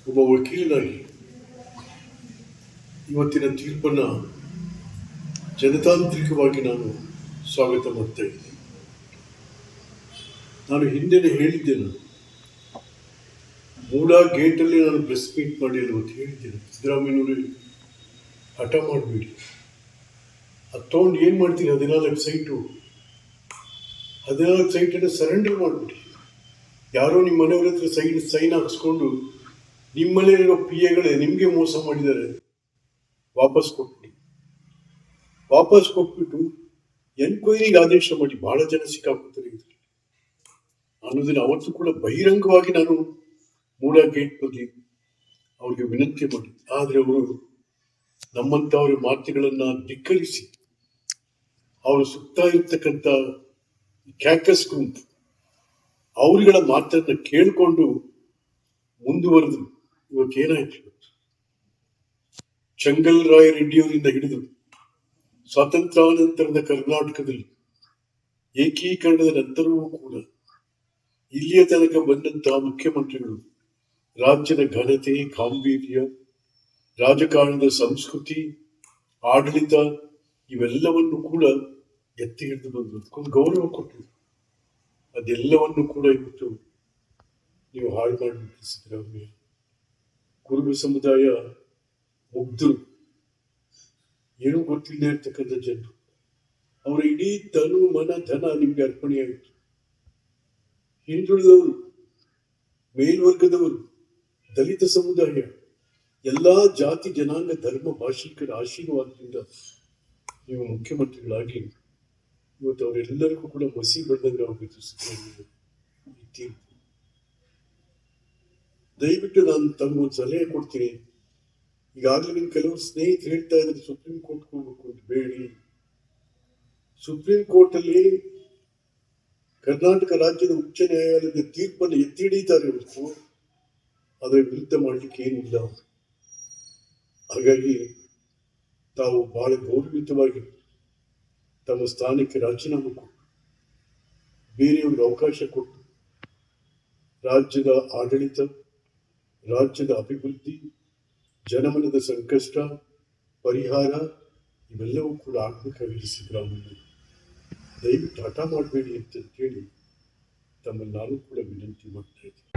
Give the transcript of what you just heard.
ಒಬ್ಬ ವಕೀಲನಾಗಿ ಇವತ್ತಿನ ತೀರ್ಪನ್ನು ಜನತಾಂತ್ರಿಕವಾಗಿ ನಾನು ಸ್ವಾಗತ ಮಾಡ್ತಾ ಇದ್ದೀನಿ. ನಾನು ಹಿಂದೆನೇ ಹೇಳಿದ್ದೇನೆ, ಮೂಲ ಗೇಟಲ್ಲಿ ನಾನು ಪ್ರೆಸ್ ಮೀಟ್ ಮಾಡಿ ಅಂತ ಹೇಳಿದ್ದೇನೆ, ಸಿದ್ದರಾಮಯ್ಯನವರು ಹಠ ಮಾಡಬೇಡಿ, ಅದು ತೊಗೊಂಡು ಏನು ಮಾಡ್ತೀನಿ, 14 ಸೈಟನ್ನು ಸರೆಂಡರ್ ಮಾಡಿಬಿಡಿ. ಯಾರೋ ನಿಮ್ಮ ಮನೆಯವ್ರ ಹತ್ರ ಸೈನ್ ಹಾಕಿಸ್ಕೊಂಡು ನಿಮ್ಮಲ್ಲಿರೋ ಪಿ ಎಗಳೇ ನಿಮಗೆ ಮೋಸ ಮಾಡಿದ್ದಾರೆ, ವಾಪಸ್ ಕೊಟ್ಬಿಟ್ಟು ಎನ್ಕ್ವೈರಿಗೆ ಆದೇಶ ಮಾಡಿ. ಬಹಳ ಜನ ಸಿಕ್ಕಾಕೊಳ್ತಾರೆ ಇದರಲ್ಲಿ ಅನ್ನೋದನ್ನ ಅವತ್ತು ಕೂಡ ಬಹಿರಂಗವಾಗಿ ನಾನು ಮೂಲ ಗೇಟ್ ಬಗ್ಗೆ ಅವ್ರಿಗೆ ವಿನಂತಿ ಮಾಡಿ. ಆದರೆ ಅವರು ನಮ್ಮಂಥವ್ರ ಮಾತುಗಳನ್ನ ಧಿಕ್ಕರಿಸಿ ಅವರು ಸುತ್ತ ಇರ್ತಕ್ಕಂಥ ಕ್ಯಾಕಸ್ ಗುಂಪು ಅವರುಗಳ ಮಾತನ್ನ ಕೇಳಿಕೊಂಡು ಮುಂದುವರೆದ್ರು. ಇವತ್ತೇನಾಯ್ತು, ಚಂಗಲ್ ರಾಯ ರೆಡ್ಡಿಯವರಿಂದ ಹಿಡಿದು ಸ್ವಾತಂತ್ರ್ಯಾನಂತರದ ಕರ್ನಾಟಕದಲ್ಲಿ ಏಕೀಕರಣದ ನಂತರವೂ ಕೂಡ ಇಲ್ಲಿಯ ತನಕ ಬಂದಂತಹ ಮುಖ್ಯಮಂತ್ರಿಗಳು ರಾಜ್ಯದ ಘನತೆ, ಗಾಂಭೀರ್ಯ, ರಾಜಕಾರಣದ ಸಂಸ್ಕೃತಿ, ಆಡಳಿತ ಇವೆಲ್ಲವನ್ನು ಕೂಡ ಎತ್ತಿ ಹಿಡಿದು ಬಂದರು, ಅದಕ್ಕೊಂದು ಗೌರವ ಕೊಟ್ಟಿದ್ರು. ಅದೆಲ್ಲವನ್ನು ಕೂಡ ಇವತ್ತು ನೀವು ಹಾಳು ಮಾಡಿಬಿಟ್ಟು ಸಿದ್ದರಾಮಯ್ಯ. ಕುರುಬ ಸಮುದಾಯ ಮುಗ್ಧರು, ಏನೂ ಗೊತ್ತಿಲ್ಲದೆ ಇರ್ತಕ್ಕಂಥ ಜನರು, ಅವರ ಇಡೀ ತನು ಮನ ಧನ ನಿಮ್ಗೆ ಅರ್ಪಣೆಯಾಯಿತು. ಹಿಂದುಳಿದವರು, ಮೇಲ್ವರ್ಗದವರು, ದಲಿತ ಸಮುದಾಯ, ಎಲ್ಲಾ ಜಾತಿ ಜನಾಂಗ ಧರ್ಮ ಭಾಷಿಕರ ಆಶೀರ್ವಾದದಿಂದ ನೀವು ಮುಖ್ಯಮಂತ್ರಿಗಳಾಗಿ ಇವತ್ತು ಅವರೆಲ್ಲರಿಗೂ ಕೂಡ ಮಸಿ ಬಣ್ಣಂಗೆ ಆಗಬೇಕು. ಈ ತೀರ್ಪು ದಯವಿಟ್ಟು ನಾನು ತಮಗೊಂದು ಸಲಹೆ ಕೊಡ್ತೀನಿ. ಈಗಾಗಲೇ ನಿಮ್ ಕೆಲವರು ಸ್ನೇಹಿತರು ಹೇಳ್ತಾ ಇದ್ದಾರೆ ಸುಪ್ರೀಂ ಕೋರ್ಟ್ ಹೋಗ್ಬೇಕು ಅಂತ. ಬೇಡಿ, ಸುಪ್ರೀಂ ಕೋರ್ಟ್ ಅಲ್ಲಿ ಕರ್ನಾಟಕ ರಾಜ್ಯದ ಉಚ್ಚ ನ್ಯಾಯಾಲಯದ ತೀರ್ಪನ್ನು ಎತ್ತಿ ಹಿಡಿತಾರೆ ಹೊರತು ಅದರ ವಿರುದ್ಧ ಮಾಡಲಿಕ್ಕೆ ಏನಿಲ್ಲ. ಹಾಗಾಗಿ ತಾವು ಬಹಳ ಗೌರವಯುತವಾಗಿ ತಮ್ಮ ಸ್ಥಾನಕ್ಕೆ ರಾಜೀನಾಮೆ ಕೊಟ್ಟು ಬೇರೆಯವ್ರಿಗೆ ಅವಕಾಶ ಕೊಟ್ಟು ರಾಜ್ಯದ ಆಡಳಿತ, ರಾಜ್ಯದ ಅಭಿವೃದ್ಧಿ, ಜನಮನದ ಸಂಕಷ್ಟ ಪರಿಹಾರ ಇವೆಲ್ಲವೂ ಕೂಡ ಆಗ್ಬೇಕಾಗಿದೆ. ಸಿದ್ದರಾಮಯ್ಯ ದಯವಿಟ್ಟು ಹಠ ಮಾಡಬೇಡಿ ಅಂತ ಹೇಳಿ ತಮ್ಮಲ್ಲಿ ನಾನು ಕೂಡ ವಿನಂತಿ ಮಾಡ್ತಾ ಇದ್ದೀನಿ.